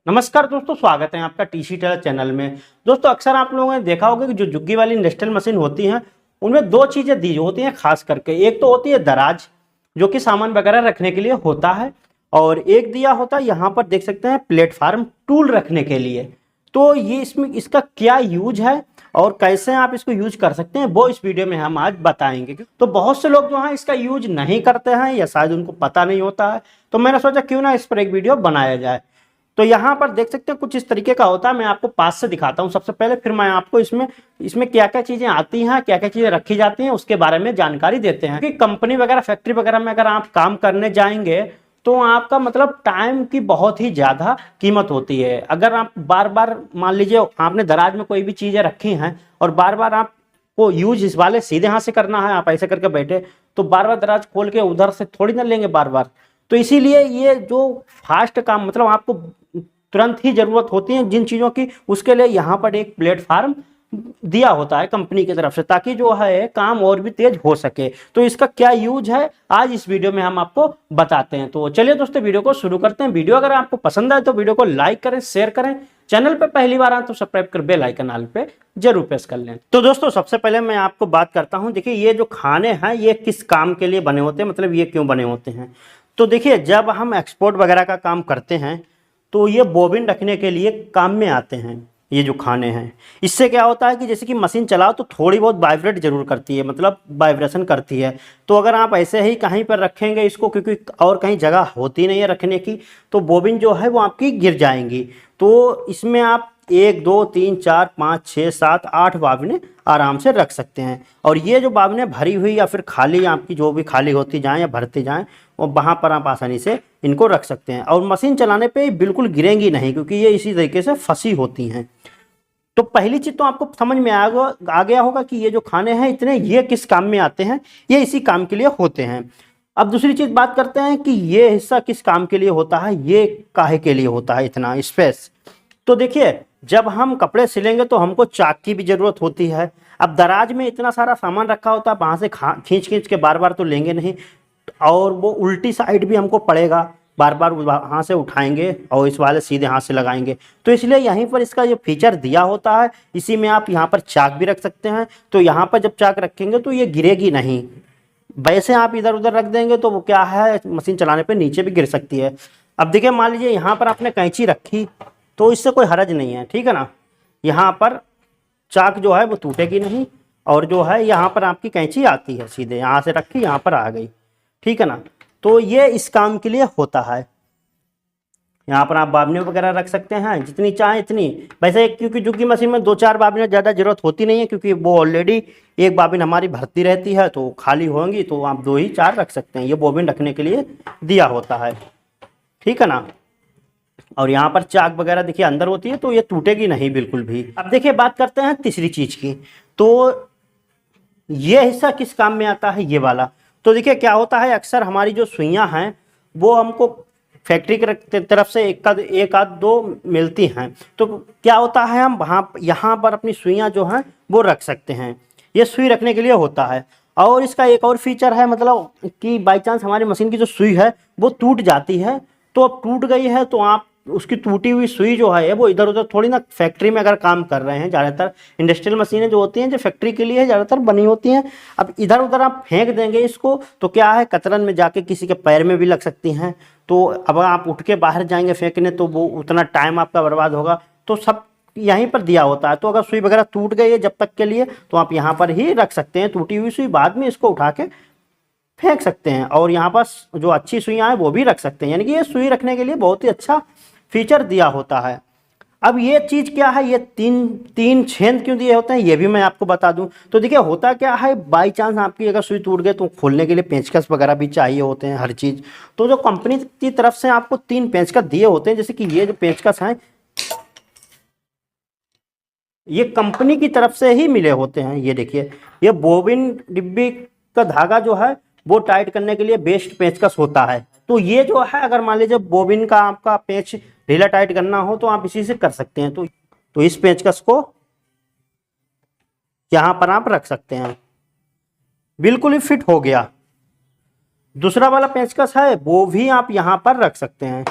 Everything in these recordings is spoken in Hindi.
नमस्कार दोस्तों, स्वागत है आपका टीसी टेलर चैनल में। दोस्तों, अक्सर आप लोगों ने देखा होगा कि जो जुग्गी वाली इंडस्ट्रियल मशीन होती हैं उनमें दो चीज़ें दी होती हैं खास करके। एक तो होती है दराज, जो कि सामान वगैरह रखने के लिए होता है, और एक दिया होता है यहाँ पर देख सकते हैं प्लेटफार्म टूल रखने के लिए। तो ये इसमें इसका क्या यूज है और कैसे आप इसको यूज कर सकते हैं वो इस वीडियो में हम आज बताएंगे। तो बहुत से लोग जो हैं इसका यूज नहीं करते हैं या शायद उनको पता नहीं होता है, तो मैंने सोचा क्यों ना इस पर एक वीडियो बनाया जाए। तो यहाँ पर देख सकते हैं कुछ इस तरीके का होता है। मैं आपको पास से दिखाता हूँ सबसे पहले, फिर मैं आपको इसमें क्या क्या चीजें आती हैं, क्या क्या चीजें रखी जाती हैं, उसके बारे में जानकारी देते हैं। कि कंपनी वगैरह, फैक्ट्री वगैरह में अगर आप काम करने जाएंगे तो आपका मतलब टाइम की बहुत ही ज्यादा कीमत होती है। अगर आप बार बार, मान लीजिए आपने दराज में कोई भी चीजें रखी हैं और बार बार आपको यूज इस वाले सीधे हाथ से करना है, आप ऐसे करके बैठे तो बार बार दराज खोल के उधर से थोड़ी ना लेंगे बार बार। तो इसीलिए ये जो फास्ट काम, मतलब आपको तुरंत ही जरूरत होती है जिन चीज़ों की, उसके लिए यहाँ पर एक प्लेटफार्म दिया होता है कंपनी की तरफ से, ताकि जो है काम और भी तेज हो सके। तो इसका क्या यूज है आज इस वीडियो में हम आपको बताते हैं। तो चलिए दोस्तों, वीडियो को शुरू करते हैं। वीडियो अगर आपको पसंद आए तो वीडियो को लाइक करें, शेयर करें। चैनल पे पहली बार आए तो सब्सक्राइब कर बेल आइकन आल पे जरूर प्रेस कर लें। तो दोस्तों, सबसे पहले मैं आपको बात करता हूँ। देखिए, ये जो खाने हैं ये किस काम के लिए बने होते हैं, मतलब ये क्यों बने होते हैं। तो देखिए, जब हम एक्सपोर्ट वगैरह का काम करते हैं तो ये बोबिन रखने के लिए काम में आते हैं ये जो खाने हैं। इससे क्या होता है कि जैसे कि मशीन चलाओ तो थोड़ी बहुत वाइब्रेट जरूर करती है, मतलब वाइब्रेशन करती है। तो अगर आप ऐसे ही कहीं पर रखेंगे इसको, क्योंकि और कहीं जगह होती नहीं है रखने की, तो बोबिन जो है वो आपकी गिर जाएंगी। तो इसमें आप 1 2 3 4 5 6 7 8 बाबिनें आराम से रख सकते हैं। और ये जो बाबिनें भरी हुई या फिर खाली, आपकी जो भी खाली होती जाएँ या भरती जाएँ, और वहाँ पर आप आसानी से इनको रख सकते हैं। और मशीन चलाने पे बिल्कुल गिरेंगी नहीं, क्योंकि ये इसी तरीके से फंसी होती हैं। तो पहली चीज़ तो आपको समझ में आ गया होगा कि ये जो खाने हैं इतने, ये किस काम में आते हैं, ये इसी काम के लिए होते हैं। अब दूसरी चीज़ बात करते हैं कि ये हिस्सा किस काम के लिए होता है, ये काहे के लिए होता है इतना स्पेस। तो देखिए, जब हम कपड़े सिलेंगे तो हमको चाक की भी ज़रूरत होती है। अब दराज में इतना सारा सामान रखा होता है, वहाँ से खींच खींच के बार बार तो लेंगे नहीं, और वो उल्टी साइड भी हमको पड़ेगा, बार बार वहाँ से उठाएंगे और इस वाले सीधे हाथ से लगाएंगे। तो इसलिए यहीं पर इसका जो फीचर दिया होता है, इसी में आप यहाँ पर चाक भी रख सकते हैं। तो यहाँ पर जब चाक रखेंगे तो ये गिरेगी नहीं। वैसे आप इधर उधर रख देंगे तो वो क्या है, मशीन चलाने पे नीचे भी गिर सकती है। अब देखिए, मान लीजिए यहाँ पर आपने कैंची रखी तो इससे कोई हरज नहीं है, ठीक है ना। यहाँ पर चाक जो है वो टूटेगी नहीं, और जो है यहाँ पर आपकी कैंची आती है, सीधे यहाँ से रखी यहाँ पर आ गई, ठीक है ना। तो ये इस काम के लिए होता है। यहाँ पर आप बाबिनें वगैरह रख सकते हैं जितनी चाहें इतनी। वैसे क्योंकि जुग्गी मशीन में 2-4 बाबिनें ज़्यादा जरूरत होती नहीं है, क्योंकि वो ऑलरेडी एक बाबिन हमारी भरती रहती है, तो खाली होंगी तो आप 2 ही 4 रख सकते हैं। ये बोबिन रखने के लिए दिया होता है, ठीक है ना। और यहाँ पर चाक वगैरह देखिए अंदर होती है, तो ये टूटेगी नहीं बिल्कुल भी। अब देखिए, बात करते हैं तीसरी चीज की। तो ये हिस्सा किस काम में आता है, ये वाला। तो देखिए, क्या होता है, अक्सर हमारी जो सुइयां हैं वो हमको फैक्ट्री की तरफ से एक आध 2 मिलती हैं। तो क्या होता है, हम यहाँ पर अपनी सुइयां जो हैं वो रख सकते हैं। ये सुई रखने के लिए होता है। और इसका एक और फीचर है, मतलब कि बाई चांस हमारी मशीन की जो सुई है वो टूट जाती है, तो अब टूट गई है तो आप उसकी टूटी हुई सुई जो है वो इधर उधर थोड़ी ना, फैक्ट्री में अगर काम कर रहे हैं, ज़्यादातर इंडस्ट्रियल मशीनें जो होती हैं जो फैक्ट्री के लिए ज़्यादातर बनी होती हैं, अब इधर उधर आप फेंक देंगे इसको तो क्या है, कतरन में जाके किसी के पैर में भी लग सकती हैं। तो अब आप उठ के बाहर जाएंगे फेंकने तो वो उतना टाइम आपका बर्बाद होगा। तो सब यहीं पर दिया होता है। तो अगर सुई वगैरह टूट गई है जब तक के लिए, तो आप यहाँ पर ही रख सकते हैं टूटी हुई सुई, बाद में इसको उठा के फेंक सकते हैं। और यहाँ पर जो अच्छी सुइयाँ हैं वो भी रख सकते हैं, यानी कि ये सुई रखने के लिए बहुत ही अच्छा फीचर दिया होता है। अब ये चीज़ क्या है, ये तीन छेद क्यों दिए होते हैं ये भी मैं आपको बता दूं। तो देखिए, होता क्या है, बाई चांस आपकी अगर सुई टूट गए तो खोलने के लिए पेंचकस वगैरह भी चाहिए होते हैं, हर चीज़। तो जो कंपनी की तरफ से आपको 3 पेंचकस दिए होते हैं, जैसे कि ये जो पेंचकस हैं ये कंपनी की तरफ से ही मिले होते हैं। ये देखिए, ये बोबिन डिब्बी का धागा जो है वो टाइट करने के लिए बेस्ट पेंचकस होता है। तो ये जो है, अगर मान लीजिए बोबिन का आपका पेंच ढीला टाइट करना हो तो आप इसी से कर सकते हैं। तो इस पेंचकस को यहाँ पर आप रख सकते हैं, बिल्कुल ही फिट हो गया। दूसरा वाला पेंचकस है वो भी आप यहाँ पर रख सकते हैं,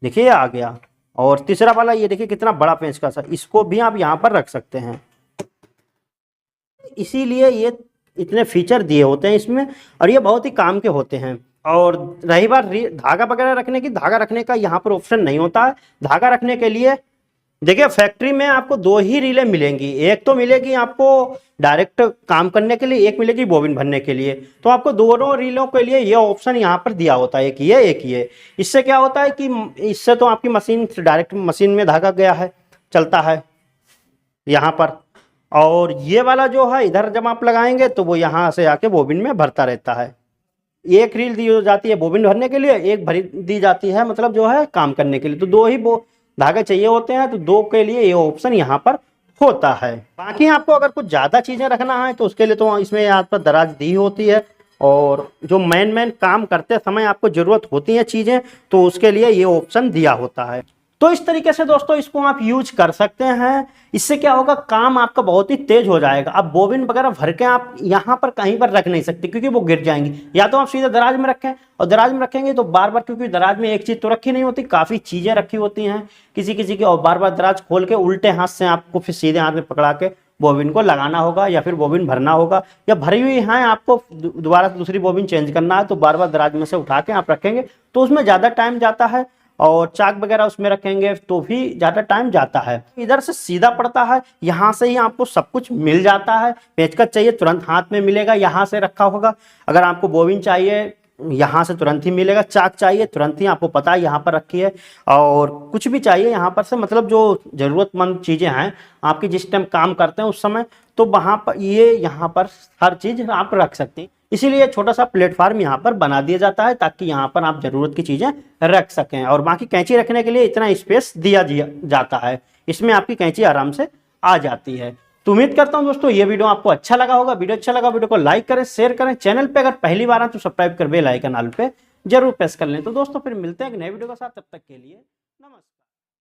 देखिए आ गया। और तीसरा वाला ये देखिए कितना बड़ा पेंचकस है, इसको भी आप यहाँ पर रख सकते हैं। इसीलिए ये इतने फीचर दिए होते हैं इसमें, और ये बहुत ही काम के होते हैं। और रही बात धागा वगैरह रखने की, धागा रखने का यहाँ पर ऑप्शन नहीं होता है। धागा रखने के लिए देखिए फैक्ट्री में आपको दो ही रीलें मिलेंगी, एक तो मिलेगी आपको डायरेक्ट काम करने के लिए, एक मिलेगी बोबिन भरने के लिए। तो आपको दोनों रीलों के लिए ये ऑप्शन यहाँ पर दिया होता है, एक ये एक ये। इससे क्या होता है कि इससे तो आपकी मशीन डायरेक्ट मशीन में धागा गया है, चलता है यहाँ पर। और ये वाला जो है इधर जब आप लगाएंगे तो वो यहाँ से आके बोबिन में भरता रहता है। एक रील दी जाती है बोबिन भरने के लिए, एक भरी दी जाती है मतलब जो है काम करने के लिए। तो दो ही धागे चाहिए होते हैं, तो दो के लिए ये ऑप्शन यहाँ पर होता है। बाकी आपको अगर कुछ ज़्यादा चीज़ें रखना है तो उसके लिए तो इसमें यहाँ पर दराज दी होती है, और जो मेन काम करते समय आपको ज़रूरत होती है चीज़ें, तो उसके लिए ये ऑप्शन दिया होता है। तो इस तरीके से दोस्तों इसको आप यूज कर सकते हैं। इससे क्या होगा, काम आपका बहुत ही तेज हो जाएगा। अब बोबिन वगैरह भर के आप यहाँ पर कहीं पर रख नहीं सकते क्योंकि वो गिर जाएंगी। या तो आप सीधे दराज में रखें, और दराज में रखेंगे तो बार बार, क्योंकि दराज में एक चीज तो रखी नहीं होती, काफी चीजें रखी होती हैं किसी किसी की, और बार बार दराज खोल के उल्टे हाथ से आपको फिर सीधे हाथ में पकड़ा के बोबिन को लगाना होगा, या फिर बोबिन भरना होगा, या भरी हुई है आपको दोबारा से दूसरी बोबिन चेंज करना है, तो बार बार दराज में से उठा के आप रखेंगे तो उसमें ज्यादा टाइम जाता है। और चाक वगैरह उसमें रखेंगे तो भी ज़्यादा टाइम जाता है। इधर से सीधा पड़ता है, यहाँ से ही आपको सब कुछ मिल जाता है। पेचकस चाहिए तुरंत हाथ में मिलेगा, यहाँ से रखा होगा। अगर आपको बोबिन चाहिए यहाँ से तुरंत ही मिलेगा, चाक चाहिए तुरंत ही आपको पता है यहाँ पर रखी है। और कुछ भी चाहिए यहाँ पर से, मतलब जो ज़रूरतमंद चीज़ें हैं आपकी जिस टाइम काम करते हैं उस समय, तो वहाँ पर ये यहाँ पर हर चीज़ आप रख सकते हैं। इसीलिए छोटा सा प्लेटफार्म यहाँ पर बना दिया जाता है ताकि यहाँ पर आप ज़रूरत की चीज़ें रख सकें। और बाकी कैंची रखने के लिए इतना स्पेस दिया जाता है, इसमें आपकी कैंची आराम से आ जाती है। तो उम्मीद करता हूं दोस्तों ये वीडियो आपको अच्छा लगा होगा। वीडियो अच्छा लगा वीडियो को लाइक करें, शेयर करें। चैनल पे अगर पहली बार आए तो सब्सक्राइब कर बेल आइकन ऑल पे जरूर प्रेस कर लें। तो दोस्तों फिर मिलते हैं एक नए वीडियो के साथ, तब तक के लिए नमस्कार।